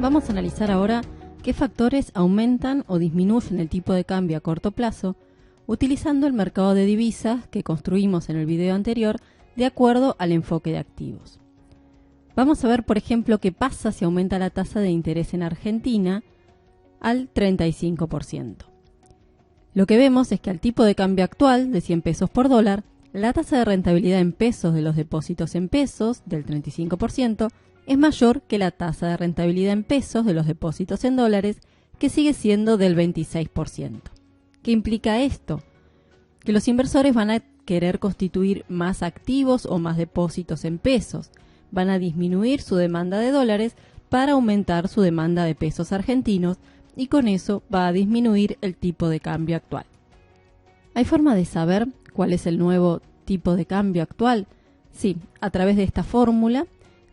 Vamos a analizar ahora qué factores aumentan o disminuyen el tipo de cambio a corto plazo utilizando el mercado de divisas que construimos en el video anterior de acuerdo al enfoque de activos. Vamos a ver, por ejemplo, qué pasa si aumenta la tasa de interés en Argentina al 35%. Lo que vemos es que al tipo de cambio actual de 100 pesos por dólar, la tasa de rentabilidad en pesos de los depósitos en pesos del 35% es mayor que la tasa de rentabilidad en pesos de los depósitos en dólares, que sigue siendo del 26%. ¿Qué implica esto? Que los inversores van a querer constituir más activos o más depósitos en pesos, van a disminuir su demanda de dólares para aumentar su demanda de pesos argentinos y con eso va a disminuir el tipo de cambio actual. ¿Hay forma de saber cuál es el nuevo tipo de cambio actual? Sí, a través de esta fórmula,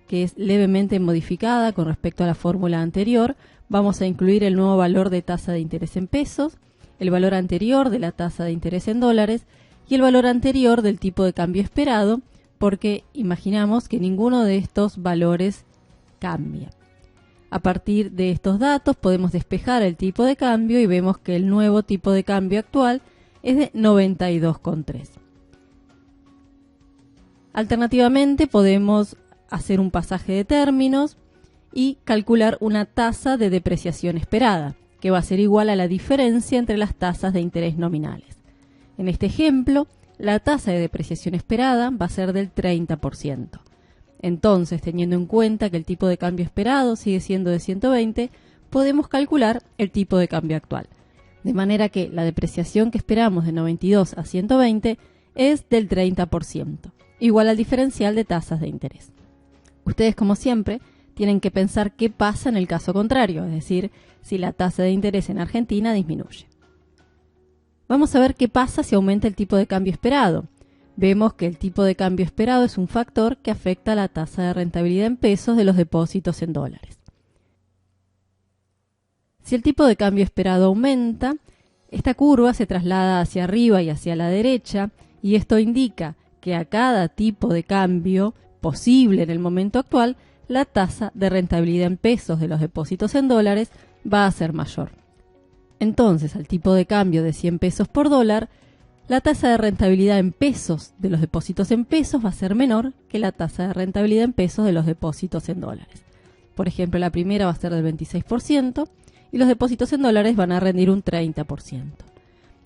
que es levemente modificada con respecto a la fórmula anterior. Vamos a incluir el nuevo valor de tasa de interés en pesos, el valor anterior de la tasa de interés en dólares y el valor anterior del tipo de cambio esperado, porque imaginamos que ninguno de estos valores cambia. A partir de estos datos podemos despejar el tipo de cambio y vemos que el nuevo tipo de cambio actual es de 92,3. Alternativamente podemos hacer un pasaje de términos y calcular una tasa de depreciación esperada, que va a ser igual a la diferencia entre las tasas de interés nominales. En este ejemplo, la tasa de depreciación esperada va a ser del 30%. Entonces, teniendo en cuenta que el tipo de cambio esperado sigue siendo de 120, podemos calcular el tipo de cambio actual. De manera que la depreciación que esperamos de 92 a 120 es del 30%, igual al diferencial de tasas de interés. Ustedes, como siempre, tienen que pensar qué pasa en el caso contrario, es decir, si la tasa de interés en Argentina disminuye. Vamos a ver qué pasa si aumenta el tipo de cambio esperado. Vemos que el tipo de cambio esperado es un factor que afecta a la tasa de rentabilidad en pesos de los depósitos en dólares. Si el tipo de cambio esperado aumenta, esta curva se traslada hacia arriba y hacia la derecha, y esto indica que a cada tipo de cambio posible en el momento actual, la tasa de rentabilidad en pesos de los depósitos en dólares va a ser mayor. Entonces, al tipo de cambio de 100 pesos por dólar, la tasa de rentabilidad en pesos de los depósitos en pesos va a ser menor que la tasa de rentabilidad en pesos de los depósitos en dólares. Por ejemplo, la primera va a ser del 26% y los depósitos en dólares van a rendir un 30%.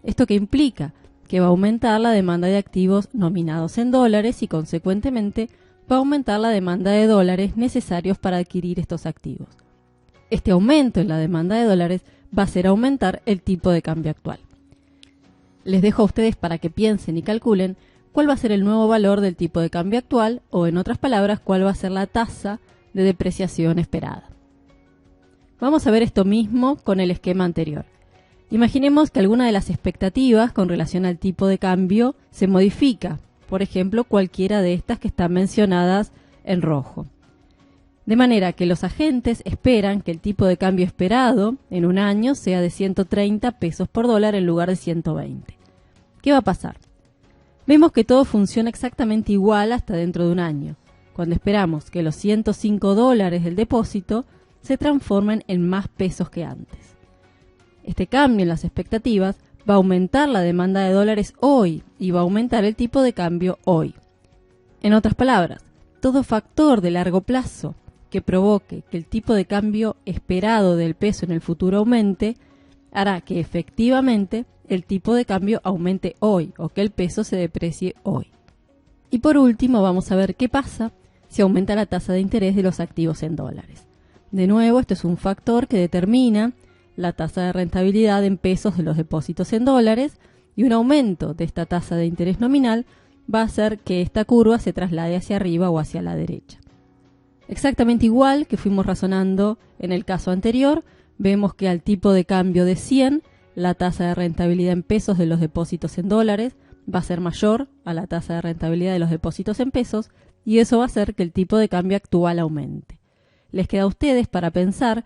¿Esto qué implica? Que va a aumentar la demanda de activos nominados en dólares y, consecuentemente, va a aumentar la demanda de dólares necesarios para adquirir estos activos. Este aumento en la demanda de dólares va a hacer aumentar el tipo de cambio actual. Les dejo a ustedes para que piensen y calculen cuál va a ser el nuevo valor del tipo de cambio actual o, en otras palabras, cuál va a ser la tasa de depreciación esperada. Vamos a ver esto mismo con el esquema anterior. Imaginemos que alguna de las expectativas con relación al tipo de cambio se modifica. Por ejemplo, cualquiera de estas que están mencionadas en rojo. De manera que los agentes esperan que el tipo de cambio esperado en un año sea de 130 pesos por dólar en lugar de 120. ¿Qué va a pasar? Vemos que todo funciona exactamente igual hasta dentro de un año, cuando esperamos que los 105 dólares del depósito se transformen en más pesos que antes. Este cambio en las expectativas va a aumentar la demanda de dólares hoy y va a aumentar el tipo de cambio hoy. En otras palabras, todo factor de largo plazo que provoque que el tipo de cambio esperado del peso en el futuro aumente, hará que efectivamente el tipo de cambio aumente hoy o que el peso se deprecie hoy. Y por último, vamos a ver qué pasa si aumenta la tasa de interés de los activos en dólares. De nuevo, esto es un factor que determina la tasa de rentabilidad en pesos de los depósitos en dólares, y un aumento de esta tasa de interés nominal va a hacer que esta curva se traslade hacia arriba o hacia la derecha. Exactamente igual que fuimos razonando en el caso anterior, vemos que al tipo de cambio de 100, la tasa de rentabilidad en pesos de los depósitos en dólares va a ser mayor a la tasa de rentabilidad de los depósitos en pesos, y eso va a hacer que el tipo de cambio actual aumente. Les queda a ustedes para pensar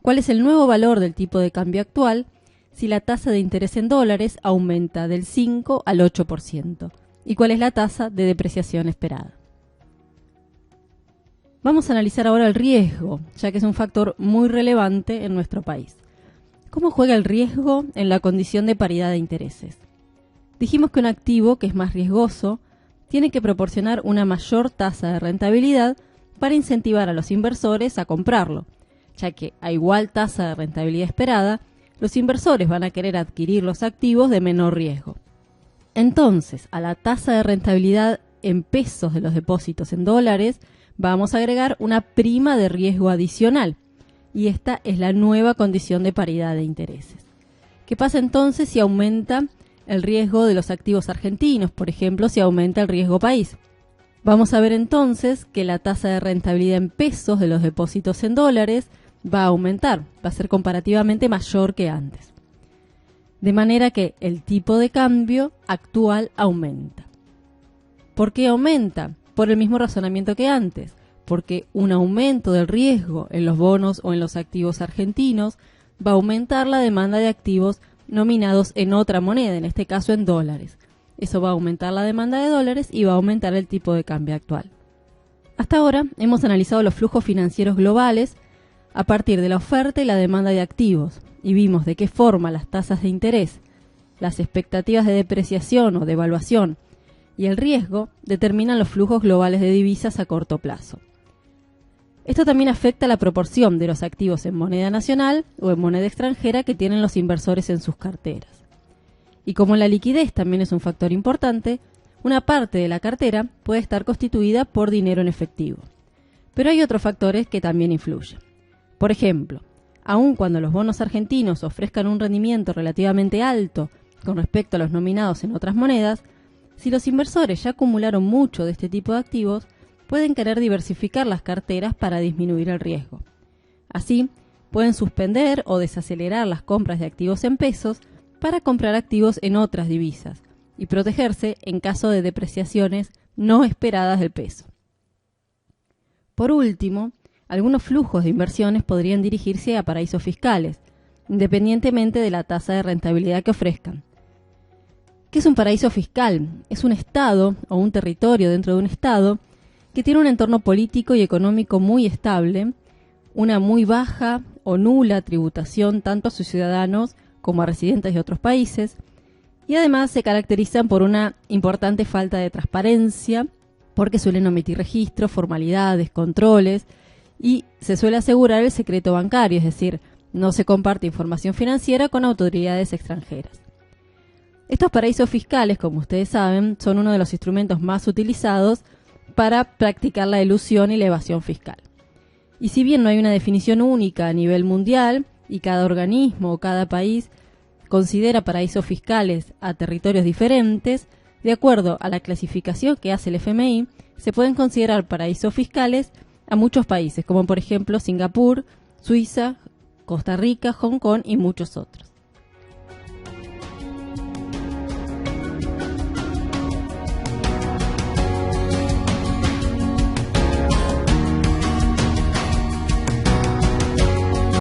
cuál es el nuevo valor del tipo de cambio actual si la tasa de interés en dólares aumenta del 5 al 8%, y cuál es la tasa de depreciación esperada. Vamos a analizar ahora el riesgo, ya que es un factor muy relevante en nuestro país. ¿Cómo juega el riesgo en la condición de paridad de intereses? Dijimos que un activo que es más riesgoso tiene que proporcionar una mayor tasa de rentabilidad para incentivar a los inversores a comprarlo, ya que a igual tasa de rentabilidad esperada, los inversores van a querer adquirir los activos de menor riesgo. Entonces, a la tasa de rentabilidad en pesos de los depósitos en dólares, vamos a agregar una prima de riesgo adicional, y esta es la nueva condición de paridad de intereses. ¿Qué pasa entonces si aumenta el riesgo de los activos argentinos? Por ejemplo, si aumenta el riesgo país. Vamos a ver entonces que la tasa de rentabilidad en pesos de los depósitos en dólares va a aumentar, va a ser comparativamente mayor que antes. De manera que el tipo de cambio actual aumenta. ¿Por qué aumenta? Por el mismo razonamiento que antes, porque un aumento del riesgo en los bonos o en los activos argentinos va a aumentar la demanda de activos nominados en otra moneda, en este caso en dólares. Eso va a aumentar la demanda de dólares y va a aumentar el tipo de cambio actual. Hasta ahora hemos analizado los flujos financieros globales a partir de la oferta y la demanda de activos y vimos de qué forma las tasas de interés, las expectativas de depreciación o devaluación y el riesgo determinan los flujos globales de divisas a corto plazo. Esto también afecta la proporción de los activos en moneda nacional o en moneda extranjera que tienen los inversores en sus carteras. Y como la liquidez también es un factor importante, una parte de la cartera puede estar constituida por dinero en efectivo. Pero hay otros factores que también influyen. Por ejemplo, aun cuando los bonos argentinos ofrezcan un rendimiento relativamente alto con respecto a los nominados en otras monedas, si los inversores ya acumularon mucho de este tipo de activos, pueden querer diversificar las carteras para disminuir el riesgo. Así, pueden suspender o desacelerar las compras de activos en pesos para comprar activos en otras divisas y protegerse en caso de depreciaciones no esperadas del peso. Por último, algunos flujos de inversiones podrían dirigirse a paraísos fiscales, independientemente de la tasa de rentabilidad que ofrezcan. ¿Qué es un paraíso fiscal? Es un estado o un territorio dentro de un estado que tiene un entorno político y económico muy estable, una muy baja o nula tributación tanto a sus ciudadanos como a residentes de otros países, y además se caracterizan por una importante falta de transparencia, porque suelen omitir registros, formalidades, controles, y se suele asegurar el secreto bancario, es decir, no se comparte información financiera con autoridades extranjeras. Estos paraísos fiscales, como ustedes saben, son uno de los instrumentos más utilizados para practicar la elusión y la evasión fiscal. Y si bien no hay una definición única a nivel mundial, y cada organismo o cada país considera paraísos fiscales a territorios diferentes, de acuerdo a la clasificación que hace el FMI, se pueden considerar paraísos fiscales a muchos países, como por ejemplo Singapur, Suiza, Costa Rica, Hong Kong y muchos otros.